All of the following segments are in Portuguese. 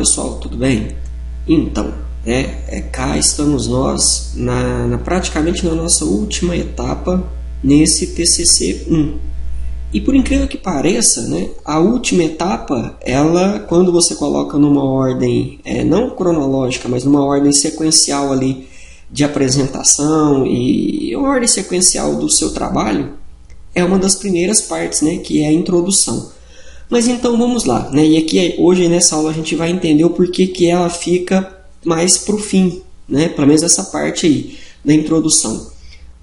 Olá pessoal, tudo bem? Então, cá estamos nós praticamente na nossa última etapa nesse TCC 1. E por incrível que pareça, a última etapa, ela, quando você coloca numa ordem, não cronológica, mas numa ordem sequencial ali de apresentação e uma ordem sequencial do seu trabalho, é uma das primeiras partes, que é a introdução. Mas então vamos lá, e aqui hoje nessa aula a gente vai entender o porquê que ela fica mais para o fim, pelo menos essa parte aí da introdução.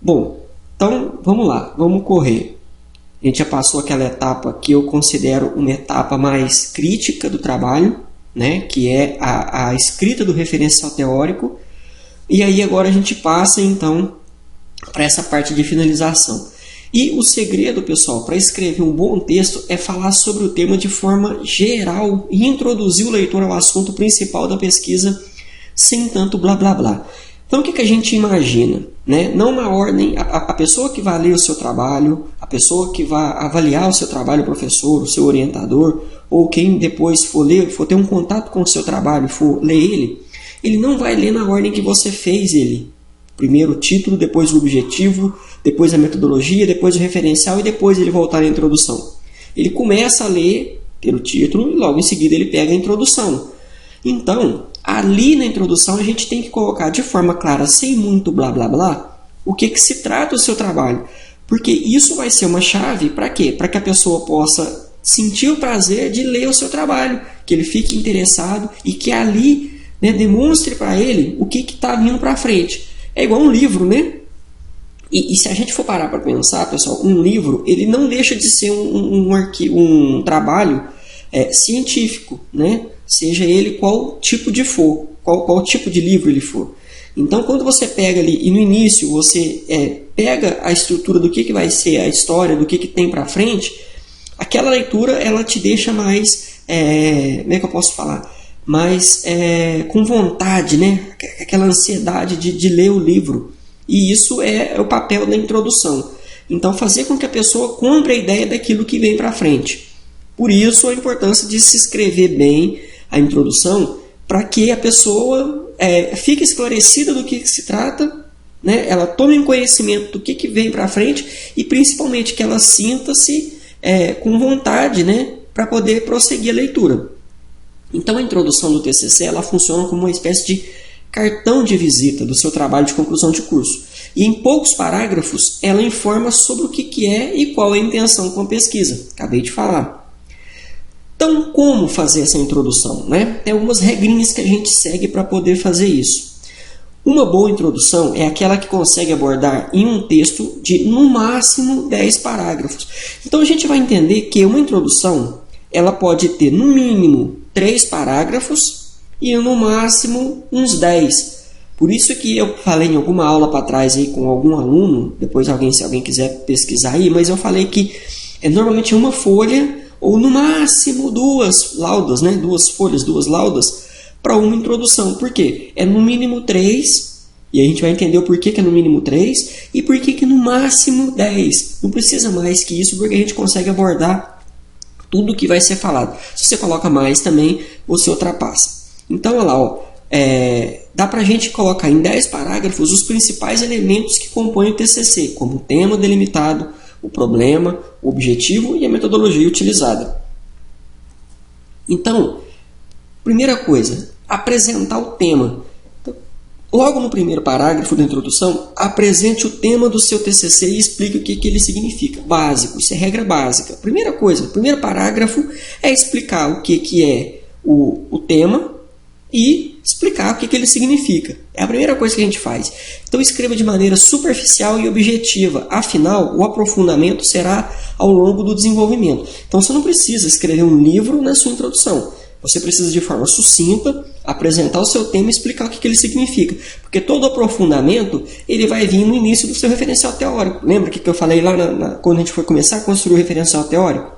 Bom, então vamos lá, vamos correr. A gente já passou aquela etapa que eu considero uma etapa mais crítica do trabalho, que é a escrita do referencial teórico, e aí agora a gente passa então para essa parte de finalização. E o segredo, pessoal, para escrever um bom texto é falar sobre o tema de forma geral e introduzir o leitor ao assunto principal da pesquisa sem tanto blá blá blá. Então o que a gente imagina? Não uma ordem, a pessoa que vai ler o seu trabalho, a pessoa que vai avaliar o seu trabalho, o professor, o seu orientador, ou quem depois for ter um contato com o seu trabalho e for ler ele não vai ler na ordem que você fez ele. Primeiro o título, depois o objetivo, depois a metodologia, depois o referencial e depois ele voltar à introdução. Ele começa a ler pelo título e logo em seguida ele pega a introdução. Então, ali na introdução a gente tem que colocar de forma clara, sem muito blá blá blá, o que se trata o seu trabalho. Porque isso vai ser uma chave para quê? Para que a pessoa possa sentir o prazer de ler o seu trabalho, que ele fique interessado e que ali demonstre para ele o que está vindo para frente. É igual um livro, E se a gente for parar para pensar, pessoal, um livro ele não deixa de ser um trabalho científico, Seja ele qual tipo de for, qual tipo de livro ele for. Então, quando você pega ali e no início você pega a estrutura do que vai ser a história, do que tem para frente, aquela leitura ela te deixa mais, como é que eu posso falar? Mais com vontade, aquela ansiedade de ler o livro. E isso é o papel da introdução. Então, fazer com que a pessoa compre a ideia daquilo que vem para frente. Por isso, a importância de se escrever bem a introdução, para que a pessoa fique esclarecida do que se trata, ela tome conhecimento do que vem para frente e, principalmente, que ela sinta-se com vontade para poder prosseguir a leitura. Então, a introdução do TCC ela funciona como uma espécie de cartão de visita do seu trabalho de conclusão de curso. E em poucos parágrafos, ela informa sobre o que é e qual é a intenção com a pesquisa. Acabei de falar. Então, como fazer essa introdução? Tem algumas regrinhas que a gente segue para poder fazer isso. Uma boa introdução é aquela que consegue abordar em um texto de, no máximo, 10 parágrafos. Então, a gente vai entender que uma introdução ela pode ter, no mínimo, 3 parágrafos e no máximo uns 10. Por isso que eu falei em alguma aula para trás aí com algum aluno, depois se alguém quiser pesquisar aí, mas eu falei que normalmente uma folha ou no máximo 2 laudas, 2 folhas, 2 laudas para uma introdução. Por quê? É no mínimo 3, e a gente vai entender o porquê que é no mínimo 3 e porquê que no máximo 10. Não precisa mais que isso, porque a gente consegue abordar tudo que vai ser falado. Se você coloca mais também, você ultrapassa. Então, olha lá, dá para a gente colocar em 10 parágrafos os principais elementos que compõem o TCC, como o tema delimitado, o problema, o objetivo e a metodologia utilizada. Então, primeira coisa, apresentar o tema. Então, logo no primeiro parágrafo da introdução, apresente o tema do seu TCC e explique o que ele significa. Básico, isso é regra básica. Primeira coisa, o primeiro parágrafo é explicar o que é o tema e explicar o que ele significa. É a primeira coisa que a gente faz. Então escreva de maneira superficial e objetiva. Afinal, o aprofundamento será ao longo do desenvolvimento. Então você não precisa escrever um livro na sua introdução. Você precisa de forma sucinta apresentar o seu tema e explicar o que ele significa. Porque todo aprofundamento ele vai vir no início do seu referencial teórico. Lembra que eu falei lá quando a gente foi começar a construir o referencial teórico?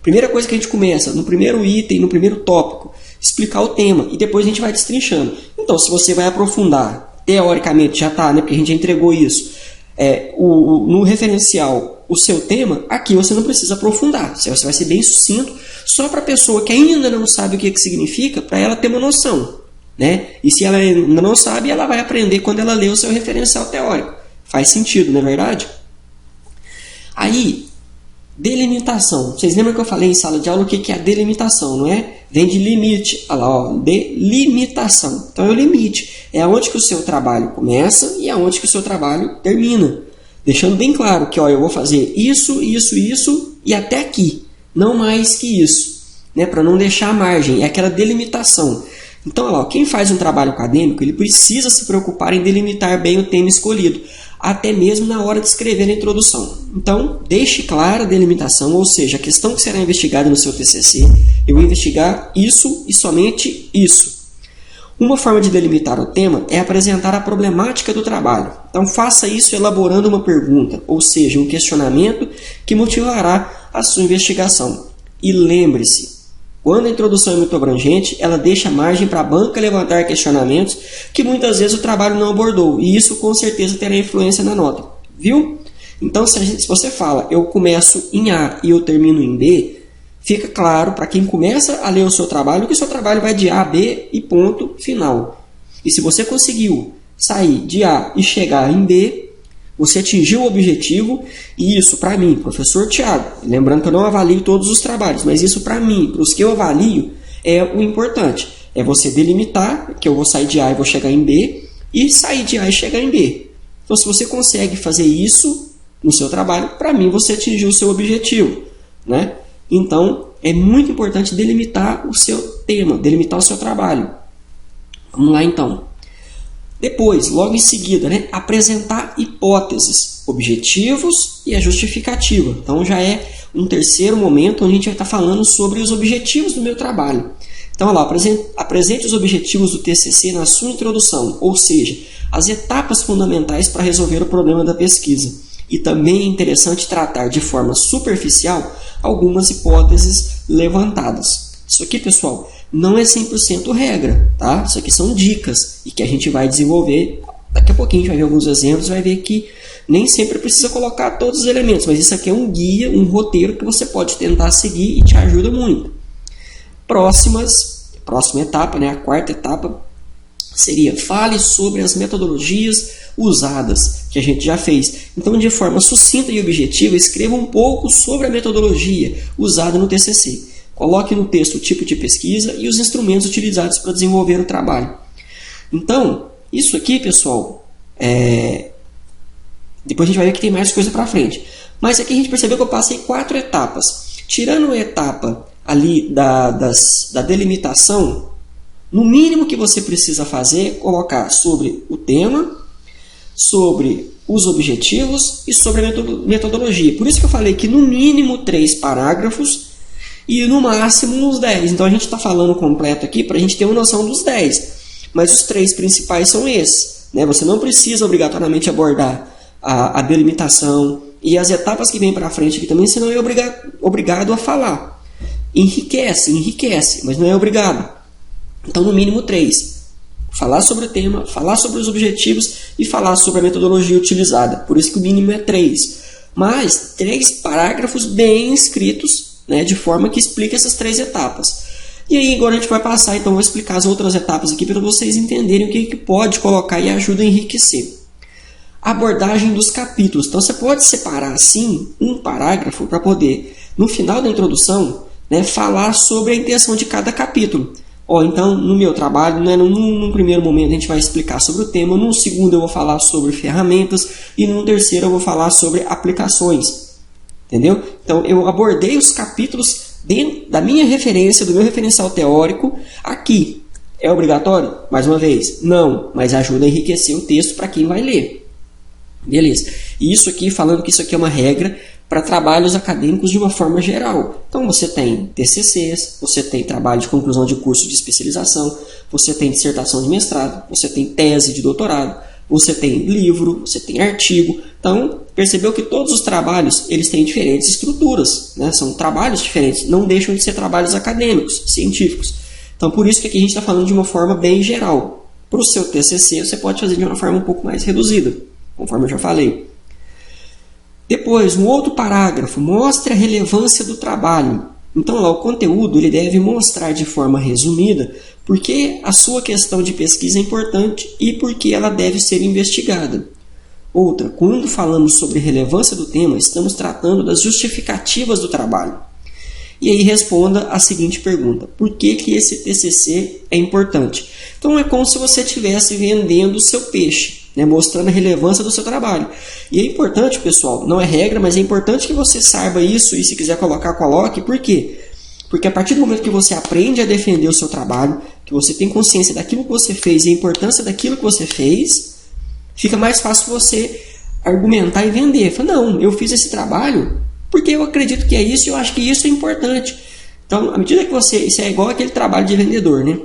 Primeira coisa que a gente começa, no primeiro item, no primeiro tópico, explicar o tema e depois a gente vai destrinchando. Então, se você vai aprofundar, teoricamente já está, porque a gente já entregou isso, no referencial o seu tema, aqui você não precisa aprofundar. Você vai ser bem sucinto, só para a pessoa que ainda não sabe o que significa, para ela ter uma noção. Né? E se ela ainda não sabe, ela vai aprender quando ela lê o seu referencial teórico. Faz sentido, não é verdade? Aí, delimitação. Vocês lembram que eu falei em sala de aula o que é a delimitação, não é? Vem de limite. Olha lá, ó, delimitação. Então é o limite. É aonde que o seu trabalho começa e aonde que o seu trabalho termina. Deixando bem claro que ó, eu vou fazer isso, isso, isso e até aqui. Não mais que isso. Né? Para não deixar a margem. É aquela delimitação. Então, olha lá, quem faz um trabalho acadêmico, ele precisa se preocupar em delimitar bem o tema escolhido, até mesmo na hora de escrever a introdução. Então, deixe clara a delimitação, ou seja, a questão que será investigada no seu TCC, eu vou investigar isso e somente isso. Uma forma de delimitar o tema é apresentar a problemática do trabalho. Então, faça isso elaborando uma pergunta, ou seja, um questionamento que motivará a sua investigação. E lembre-se, quando a introdução é muito abrangente, ela deixa margem para a banca levantar questionamentos que muitas vezes o trabalho não abordou, e isso com certeza terá influência na nota. Viu? Então, se você fala, eu começo em A e eu termino em B, fica claro para quem começa a ler o seu trabalho que o seu trabalho vai de A a B e ponto final. E se você conseguiu sair de A e chegar em B, você atingiu o objetivo, e isso para mim, professor Tiago, lembrando que eu não avalio todos os trabalhos, mas isso para mim, para os que eu avalio, é o importante. É você delimitar que eu vou sair de A e vou chegar em B, e sair de A e chegar em B. Então, se você consegue fazer isso no seu trabalho, para mim você atingiu o seu objetivo. Né? Então, é muito importante delimitar o seu tema, delimitar o seu trabalho. Vamos lá então. Depois, logo em seguida, né, apresentar hipóteses, objetivos e a justificativa. Então já é um terceiro momento onde a gente vai estar falando sobre os objetivos do meu trabalho. Então, olha lá, apresente os objetivos do TCC na sua introdução, ou seja, as etapas fundamentais para resolver o problema da pesquisa. E também é interessante tratar de forma superficial algumas hipóteses levantadas. Isso aqui, pessoal, não é 100% regra, tá? Isso aqui são dicas e que a gente vai desenvolver. Daqui a pouquinho a gente vai ver alguns exemplos e vai ver que nem sempre precisa colocar todos os elementos, mas isso aqui é um guia, um roteiro que você pode tentar seguir e te ajuda muito. Próxima etapa, né? A quarta etapa seria fale sobre as metodologias usadas, que a gente já fez. Então, de forma sucinta e objetiva, escreva um pouco sobre a metodologia usada no TCC. Coloque no texto o tipo de pesquisa e os instrumentos utilizados para desenvolver o trabalho. Então, isso aqui, pessoal, depois a gente vai ver que tem mais coisa para frente. Mas aqui a gente percebeu que eu passei 4 etapas. Tirando a etapa ali da delimitação, no mínimo que você precisa fazer é colocar sobre o tema, sobre os objetivos e sobre a metodologia. Por isso que eu falei que no mínimo 3 parágrafos e no máximo uns 10. Então a gente está falando completo aqui para a gente ter uma noção dos 10. Mas os 3 principais são esses. Né? Você não precisa obrigatoriamente abordar a delimitação e as etapas que vêm para frente aqui também, senão é obrigado a falar. Enriquece, mas não é obrigado. Então no mínimo 3. Falar sobre o tema, falar sobre os objetivos e falar sobre a metodologia utilizada. Por isso que o mínimo é 3. Mas 3 parágrafos bem escritos, né, de forma que explique essas 3 etapas. E aí agora a gente vai passar, então vou explicar as outras etapas aqui para vocês entenderem o que pode colocar e ajuda a enriquecer. Abordagem dos capítulos. Então você pode separar assim um parágrafo para poder, no final da introdução, né, falar sobre a intenção de cada capítulo. Então, no meu trabalho, né, num primeiro momento a gente vai explicar sobre o tema, no segundo eu vou falar sobre ferramentas e no terceiro eu vou falar sobre aplicações. Entendeu? Então, eu abordei os capítulos dentro da minha referência, do meu referencial teórico, aqui. É obrigatório? Mais uma vez, não, mas ajuda a enriquecer o texto para quem vai ler. Beleza. E isso aqui, falando que isso aqui é uma regra para trabalhos acadêmicos de uma forma geral. Então, você tem TCCs, você tem trabalho de conclusão de curso de especialização, você tem dissertação de mestrado, você tem tese de doutorado, você tem livro, você tem artigo. Então, percebeu que todos os trabalhos eles têm diferentes estruturas, né? São trabalhos diferentes, não deixam de ser trabalhos acadêmicos, científicos. Então, por isso que aqui a gente está falando de uma forma bem geral. Para o seu TCC, você pode fazer de uma forma um pouco mais reduzida, conforme eu já falei. Depois, um outro parágrafo, mostre a relevância do trabalho. Então, lá, o conteúdo ele deve mostrar de forma resumida por que a sua questão de pesquisa é importante e por que ela deve ser investigada. Outra, quando falamos sobre relevância do tema, estamos tratando das justificativas do trabalho. E aí responda a seguinte pergunta: por que esse TCC é importante? Então é como se você estivesse vendendo o seu peixe, né, mostrando a relevância do seu trabalho. E é importante, pessoal, não é regra, mas é importante que você saiba isso e se quiser colocar, coloque. Por quê? Porque a partir do momento que você aprende a defender o seu trabalho, que você tem consciência daquilo que você fez e a importância daquilo que você fez, fica mais fácil você argumentar e vender. Fala, não, eu fiz esse trabalho porque eu acredito que é isso e eu acho que isso é importante. Então, à medida que você... Isso é igual aquele trabalho de vendedor, né?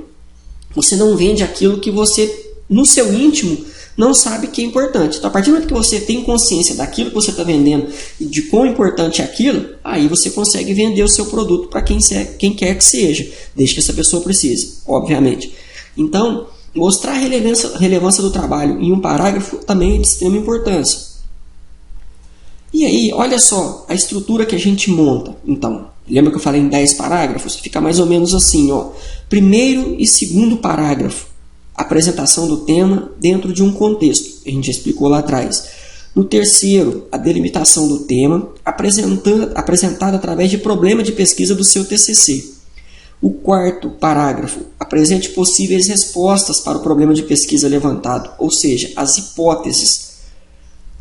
Você não vende aquilo que você, no seu íntimo, não sabe que é importante. Então, a partir do momento que você tem consciência daquilo que você está vendendo e de quão importante é aquilo, aí você consegue vender o seu produto para quem quer que seja, desde que essa pessoa precise, obviamente. Então, mostrar a relevância do trabalho em um parágrafo também é de extrema importância. E aí, olha só a estrutura que a gente monta. Então, lembra que eu falei em 10 parágrafos? Fica mais ou menos assim, ó. Primeiro e segundo parágrafo, apresentação do tema dentro de um contexto. A gente já explicou lá atrás. No terceiro, a delimitação do tema, apresentada através de problema de pesquisa do seu TCC. O quarto parágrafo, apresente possíveis respostas para o problema de pesquisa levantado, ou seja, as hipóteses.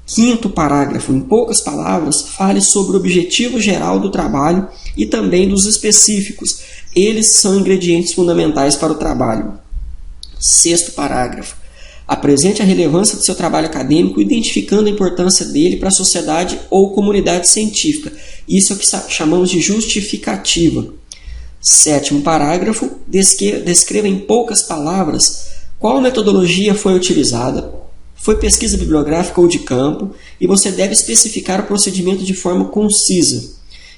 Quinto parágrafo, em poucas palavras, fale sobre o objetivo geral do trabalho e também dos específicos. Eles são ingredientes fundamentais para o trabalho. Sexto parágrafo, apresente a relevância do seu trabalho acadêmico, identificando a importância dele para a sociedade ou comunidade científica. Isso é o que chamamos de justificativa. Sétimo parágrafo, descreva em poucas palavras qual metodologia foi utilizada, foi pesquisa bibliográfica ou de campo, e você deve especificar o procedimento de forma concisa.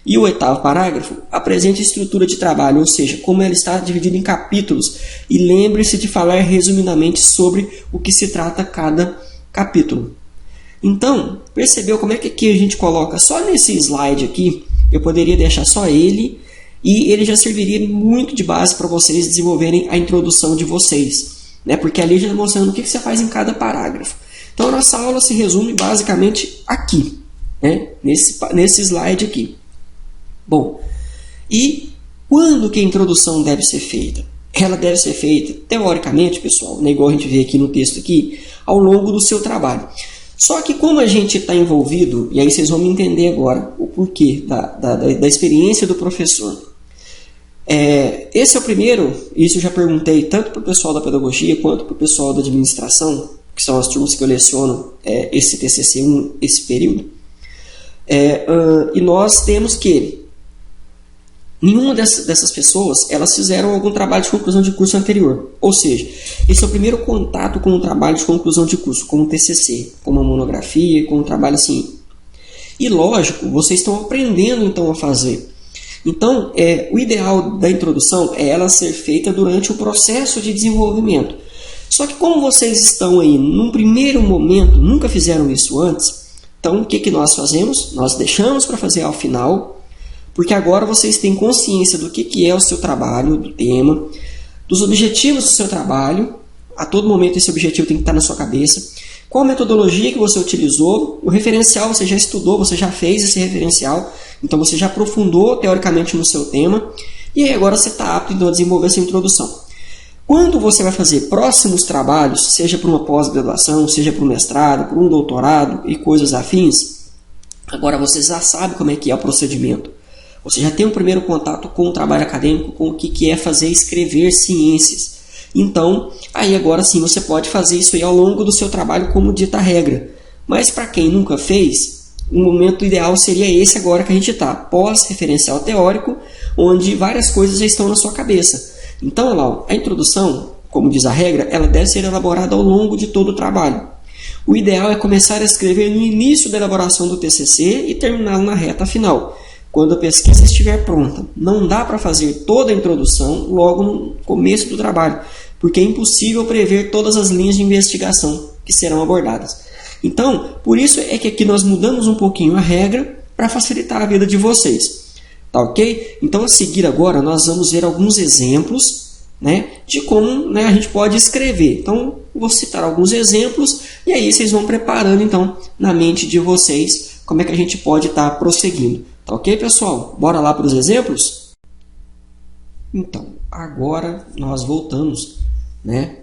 E o oitavo parágrafo, apresente a estrutura de trabalho, ou seja, como ela está dividida em capítulos, e lembre-se de falar resumidamente sobre o que se trata cada capítulo. Então, percebeu como é que aqui a gente coloca só nesse slide aqui? Eu poderia deixar só ele, e ele já serviria muito de base para vocês desenvolverem a introdução de vocês. Né? Porque ali já está mostrando o que você faz em cada parágrafo. Então, a nossa aula se resume basicamente aqui, né? nesse slide aqui. Bom, e quando que a introdução deve ser feita? Ela deve ser feita, teoricamente, pessoal, né? Igual a gente vê aqui no texto aqui, ao longo do seu trabalho. Só que como a gente está envolvido, e aí vocês vão me entender agora o porquê da experiência do professor. Esse é o primeiro, isso eu já perguntei tanto para o pessoal da pedagogia quanto para o pessoal da administração, que são as turmas que eu leciono esse TCC1, esse período. E nós temos que nenhuma dessas pessoas elas fizeram algum trabalho de conclusão de curso anterior. Ou seja, esse é o primeiro contato com o trabalho de conclusão de curso, com o TCC, com uma monografia, com um trabalho assim. E lógico, vocês estão aprendendo então a fazer. Então, o ideal da introdução é ela ser feita durante o processo de desenvolvimento. Só que como vocês estão aí, num primeiro momento, nunca fizeram isso antes, então o que nós fazemos? Nós deixamos para fazer ao final, porque agora vocês têm consciência do que é o seu trabalho, do tema, dos objetivos do seu trabalho. A todo momento esse objetivo tem que estar na sua cabeça. Qual a metodologia que você utilizou? O referencial você já estudou, você já fez esse referencial, então você já aprofundou teoricamente no seu tema, e aí agora você está apto então, a desenvolver essa introdução. Quando você vai fazer próximos trabalhos, seja para uma pós-graduação, seja para um mestrado, para um doutorado e coisas afins, agora você já sabe como é que é o procedimento. Você já tem um primeiro contato com o trabalho acadêmico, com o que é fazer escrever ciências. Então, aí agora sim você pode fazer isso aí ao longo do seu trabalho como dita a regra. Mas para quem nunca fez, o momento ideal seria esse agora que a gente está, pós-referencial teórico, onde várias coisas já estão na sua cabeça. Então, lá, a introdução, como diz a regra, ela deve ser elaborada ao longo de todo o trabalho. O ideal é começar a escrever no início da elaboração do TCC e terminá-lo na reta final, quando a pesquisa estiver pronta. Não dá para fazer toda a introdução logo no começo do trabalho, porque é impossível prever todas as linhas de investigação que serão abordadas. Então, por isso é que aqui nós mudamos um pouquinho a regra para facilitar a vida de vocês. Tá ok? Então, a seguir agora, nós vamos ver alguns exemplos, né, de como, né, a gente pode escrever. Então, vou citar alguns exemplos e aí vocês vão preparando então na mente de vocês como é que a gente pode estar prosseguindo. Tá ok, pessoal? Bora lá para os exemplos? Então, agora nós voltamos, né,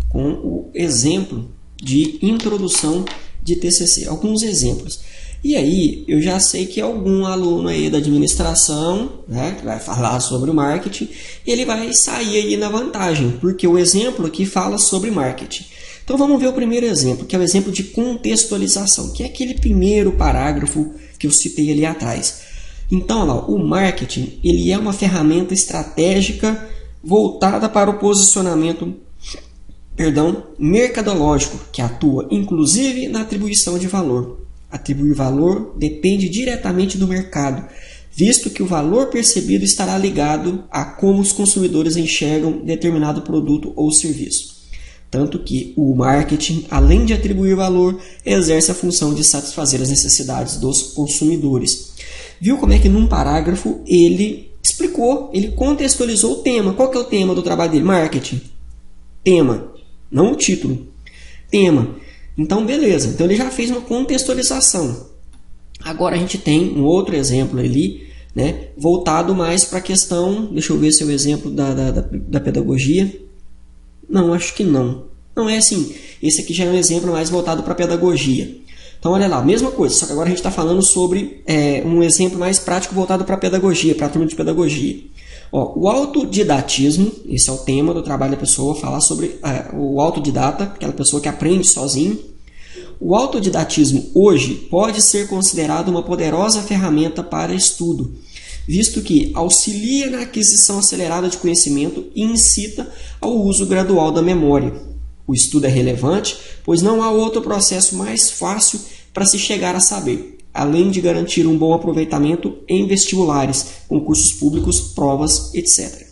com o exemplo de introdução de TCC. Alguns exemplos. E aí, eu já sei que algum aluno aí da administração, né, que vai falar sobre o marketing, ele vai sair aí na vantagem, porque o exemplo aqui fala sobre marketing. Então, vamos ver o primeiro exemplo, que é o exemplo de contextualização, que é aquele primeiro parágrafo que eu citei ali atrás. Então, lá, o marketing ele é uma ferramenta estratégica voltada para o posicionamento mercadológico, que atua inclusive na atribuição de valor. Atribuir valor depende diretamente do mercado, visto que o valor percebido estará ligado a como os consumidores enxergam determinado produto ou serviço. Tanto que o marketing, além de atribuir valor, exerce a função de satisfazer as necessidades dos consumidores. Viu como é que num parágrafo ele explicou, ele contextualizou o tema. Qual que é o tema do trabalho dele? Marketing. Tema, não o título. Tema. Então, beleza. Então, ele já fez uma contextualização. Agora, a gente tem um outro exemplo ali, né, voltado mais para a questão... Deixa eu ver se é o exemplo da pedagogia. Não, acho que não. Não é assim. Esse aqui já é um exemplo mais voltado para a pedagogia. Então, olha lá, mesma coisa. Só que agora a gente está falando sobre um exemplo mais prático voltado para a pedagogia, para a turma de pedagogia. Ó, o autodidatismo, esse é o tema do trabalho da pessoa, falar sobre o autodidata, aquela pessoa que aprende sozinho. O autodidatismo hoje pode ser considerado uma poderosa ferramenta para estudo, visto que auxilia na aquisição acelerada de conhecimento e incita ao uso gradual da memória. O estudo é relevante, pois não há outro processo mais fácil para se chegar a saber, além de garantir um bom aproveitamento em vestibulares, concursos públicos, provas, etc.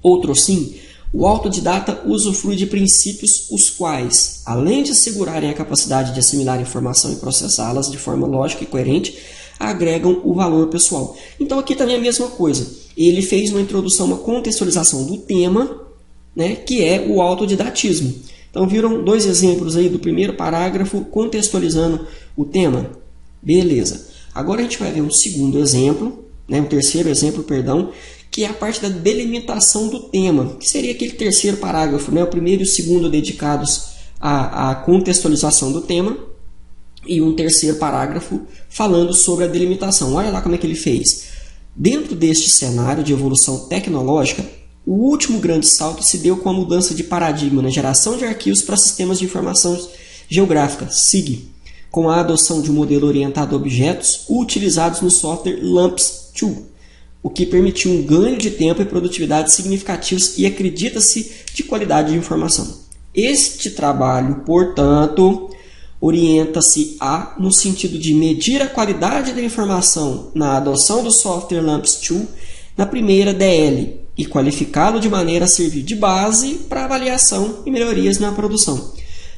Outro sim, o autodidata usufrui de princípios os quais, além de assegurarem a capacidade de assimilar informação e processá-las de forma lógica e coerente, agregam o valor pessoal. Então aqui também é a mesma coisa. Ele fez uma introdução, uma contextualização do tema, né, que é o autodidatismo. Então viram dois exemplos aí do primeiro parágrafo contextualizando o tema? Beleza. Agora a gente vai ver um segundo exemplo, né, um terceiro exemplo, perdão, que é a parte da delimitação do tema, que seria aquele terceiro parágrafo, né, o primeiro e o segundo dedicados à contextualização do tema, e um terceiro parágrafo falando sobre a delimitação. Olha lá como é que ele fez. Dentro deste cenário de evolução tecnológica, o último grande salto se deu com a mudança de paradigma na geração de arquivos para sistemas de informação geográfica, SIG, com a adoção de um modelo orientado a objetos utilizados no software LAMMPS-2, o que permitiu um ganho de tempo e produtividade significativos e, acredita-se, de qualidade de informação. Este trabalho, portanto, orienta-se no sentido de medir a qualidade da informação na adoção do software LAMMPS-2 na primeira DL e qualificá-lo de maneira a servir de base para avaliação e melhorias na produção.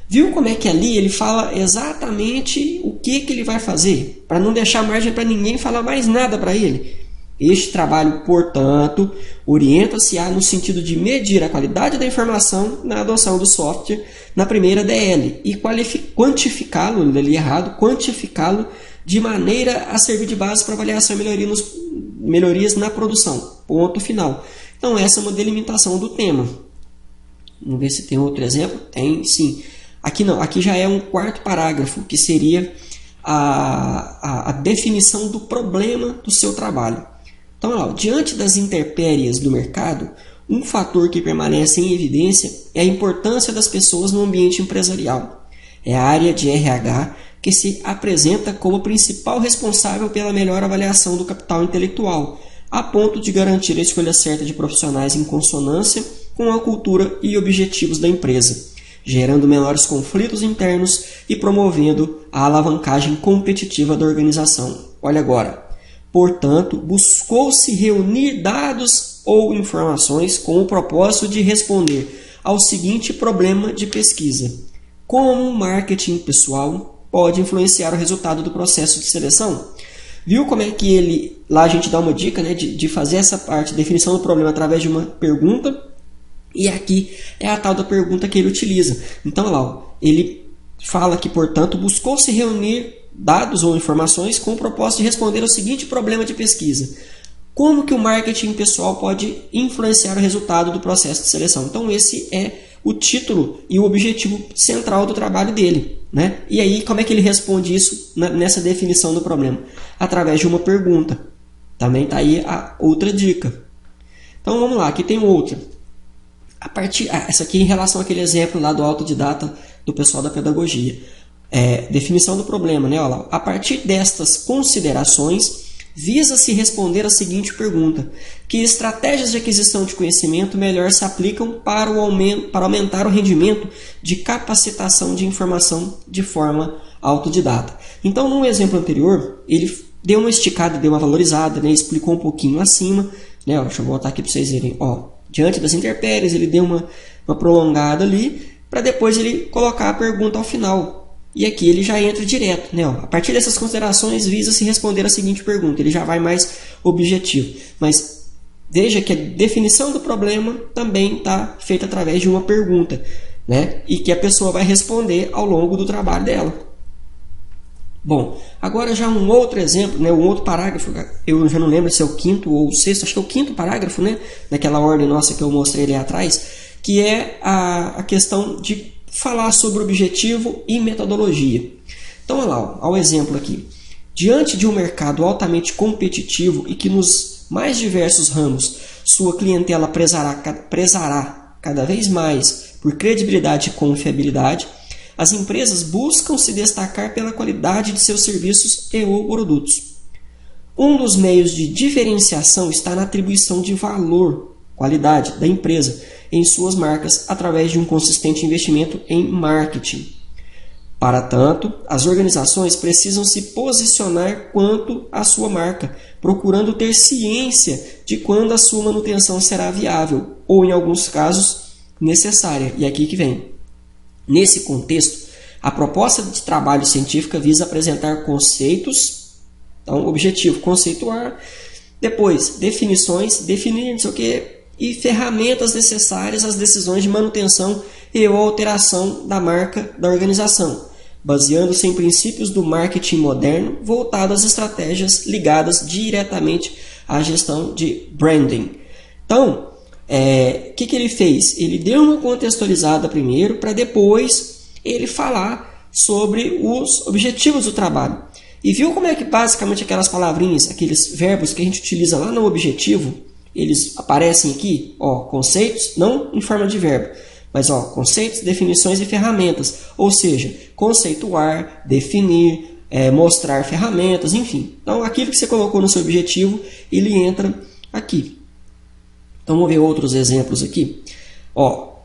Viu como é que ali ele fala exatamente o que ele vai fazer, para não deixar margem para ninguém falar mais nada para ele? Este trabalho, portanto, orienta-se no sentido de medir a qualidade da informação na adoção do software na primeira DL e quantificá-lo, eu li errado, quantificá-lo de maneira a servir de base para avaliação e melhorias na produção. Ponto final. Então, essa é uma delimitação do tema. Vamos ver se tem outro exemplo. Tem, sim. Aqui não, aqui já é um quarto parágrafo, que seria a definição do problema do seu trabalho. Então, ó, diante das intempéries do mercado, um fator que permanece em evidência é a importância das pessoas no ambiente empresarial. É a área de RH que se apresenta como principal responsável pela melhor avaliação do capital intelectual, a ponto de garantir a escolha certa de profissionais em consonância com a cultura e objetivos da empresa, gerando menores conflitos internos e promovendo a alavancagem competitiva da organização. Olha agora. Portanto, buscou-se reunir dados ou informações com o propósito de responder ao seguinte problema de pesquisa: como o marketing pessoal pode influenciar o resultado do processo de seleção. Viu como é que lá a gente dá uma dica, né, de fazer essa parte, definição do problema através de uma pergunta, e aqui é a tal da pergunta que ele utiliza. Então lá, ó, ele fala que, portanto, buscou-se reunir dados ou informações com o propósito de responder ao seguinte problema de pesquisa: como que o marketing pessoal pode influenciar o resultado do processo de seleção? Então esse é o título e o objetivo central do trabalho dele, né? E aí, como é que ele responde isso nessa definição do problema? Através de uma pergunta. Também está aí a outra dica. Então vamos lá, aqui tem outra. Essa aqui em relação àquele exemplo lá do autodidata do pessoal da pedagogia. Definição do problema, né? Olha lá. A partir destas considerações, visa-se responder a seguinte pergunta: que estratégias de aquisição de conhecimento melhor se aplicam para aumentar o rendimento de capacitação de informação de forma autodidata? Então, no exemplo anterior, ele deu uma esticada, deu uma valorizada, né? Explicou um pouquinho acima, né? Deixa eu voltar aqui para vocês verem. Diante das intempéries, ele deu uma prolongada ali, para depois ele colocar a pergunta ao final. E aqui ele já entra direto, né? A partir dessas considerações, visa-se responder a seguinte pergunta. Ele já vai mais objetivo. Mas veja que a definição do problema também está feita através de uma pergunta, né? E que a pessoa vai responder ao longo do trabalho dela. Bom, agora já um outro exemplo, né? Um outro parágrafo. Eu já não lembro se é o quinto ou o sexto. Acho que é o quinto parágrafo, né? Naquela ordem nossa que eu mostrei ali atrás. Que é a questão de falar sobre objetivo e metodologia. Então, olha lá, ao exemplo aqui. Diante de um mercado altamente competitivo e que nos mais diversos ramos sua clientela prezará cada vez mais por credibilidade e confiabilidade, as empresas buscam se destacar pela qualidade de seus serviços e ou produtos. Um dos meios de diferenciação está na atribuição de valor, qualidade da empresa em suas marcas através de um consistente investimento em marketing. Para tanto, as organizações precisam se posicionar quanto à sua marca, procurando ter ciência de quando a sua manutenção será viável ou, em alguns casos, necessária. E aqui que vem. Nesse contexto, a proposta de trabalho científica visa apresentar conceitos, então, objetivo, conceituar, depois, definições, definir, não sei o que, e ferramentas necessárias às decisões de manutenção e ou alteração da marca da organização, baseando-se em princípios do marketing moderno voltado às estratégias ligadas diretamente à gestão de branding. Então, o que ele fez? Ele deu uma contextualizada primeiro para depois ele falar sobre os objetivos do trabalho. E viu como é que basicamente aquelas palavrinhas, aqueles verbos que a gente utiliza lá no objetivo, eles aparecem aqui, conceitos, não em forma de verbo, mas conceitos, definições e ferramentas. Ou seja, conceituar, definir, mostrar ferramentas, enfim. Então, aquilo que você colocou no seu objetivo, ele entra aqui. Então, vamos ver outros exemplos aqui.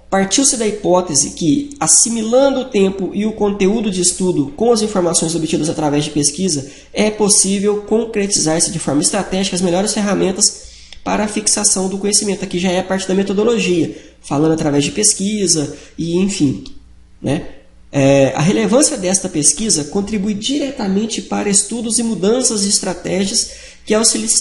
Partiu-se da hipótese que, assimilando o tempo e o conteúdo de estudo com as informações obtidas através de pesquisa, é possível concretizar-se de forma estratégica as melhores ferramentas para a fixação do conhecimento. Aqui já é a parte da metodologia, falando através de pesquisa e enfim, né? A relevância desta pesquisa contribui diretamente para estudos e mudanças de estratégias que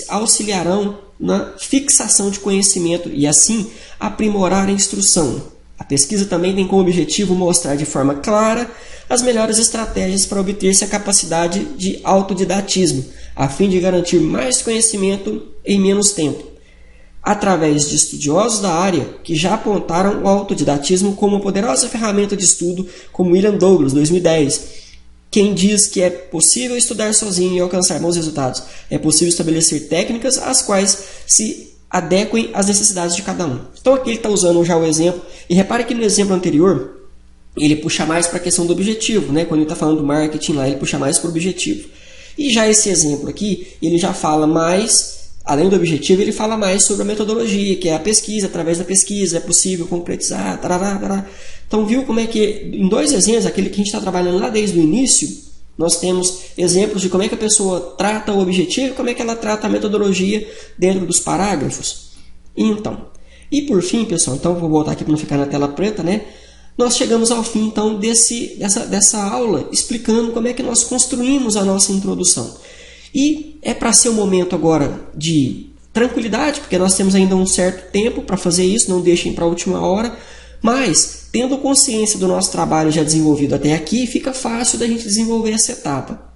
auxiliarão na fixação de conhecimento e assim aprimorar a instrução. A pesquisa também tem como objetivo mostrar de forma clara as melhores estratégias para obter-se a capacidade de autodidatismo, a fim de garantir mais conhecimento em menos tempo, através de estudiosos da área que já apontaram o autodidatismo como uma poderosa ferramenta de estudo, como William Douglas, 2010. Quem diz que é possível estudar sozinho e alcançar bons resultados, é possível estabelecer técnicas às quais se adequem às necessidades de cada um. Então aqui ele está usando já o exemplo, e repare que no exemplo anterior, ele puxa mais para a questão do objetivo, né? Quando ele está falando do marketing lá, ele puxa mais para o objetivo. E já esse exemplo aqui, ele já fala mais, além do objetivo, ele fala mais sobre a metodologia, que é a pesquisa, através da pesquisa é possível concretizar, tarará, tarará. Então viu como é que, em dois exemplos, aquele que a gente está trabalhando lá desde o início, nós temos exemplos de como é que a pessoa trata o objetivo e como é que ela trata a metodologia dentro dos parágrafos. Então, e por fim, pessoal, então vou voltar aqui para não ficar na tela preta, né? nós chegamos ao fim então dessa aula explicando como é que nós construímos a nossa introdução. E é para ser um momento agora de tranquilidade, porque nós temos ainda um certo tempo para fazer isso, não deixem para a última hora, mas tendo consciência do nosso trabalho já desenvolvido até aqui, fica fácil da gente desenvolver essa etapa.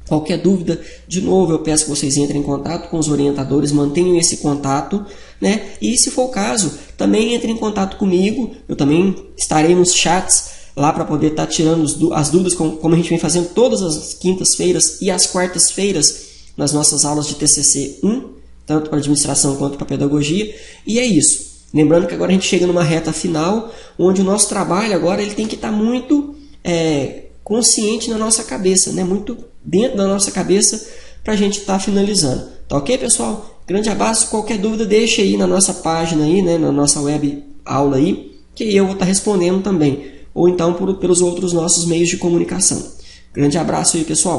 Qualquer dúvida, de novo, eu peço que vocês entrem em contato com os orientadores, mantenham esse contato, né? E se for o caso, também entrem em contato comigo, eu também estarei nos chats lá para poder estar tirando as dúvidas, como a gente vem fazendo todas as quintas-feiras e as quartas-feiras nas nossas aulas de TCC 1, tanto para administração quanto para pedagogia, e é isso. Lembrando que agora a gente chega numa reta final, onde o nosso trabalho agora ele tem que estar muito consciente na nossa cabeça, né? Muito dentro da nossa cabeça para a gente estar finalizando. Tá ok, pessoal? Grande abraço. Qualquer dúvida, deixa aí na nossa página, aí, né? Na nossa web aula aí, que eu vou estar respondendo também. Ou então pelos outros nossos meios de comunicação. Grande abraço aí, pessoal.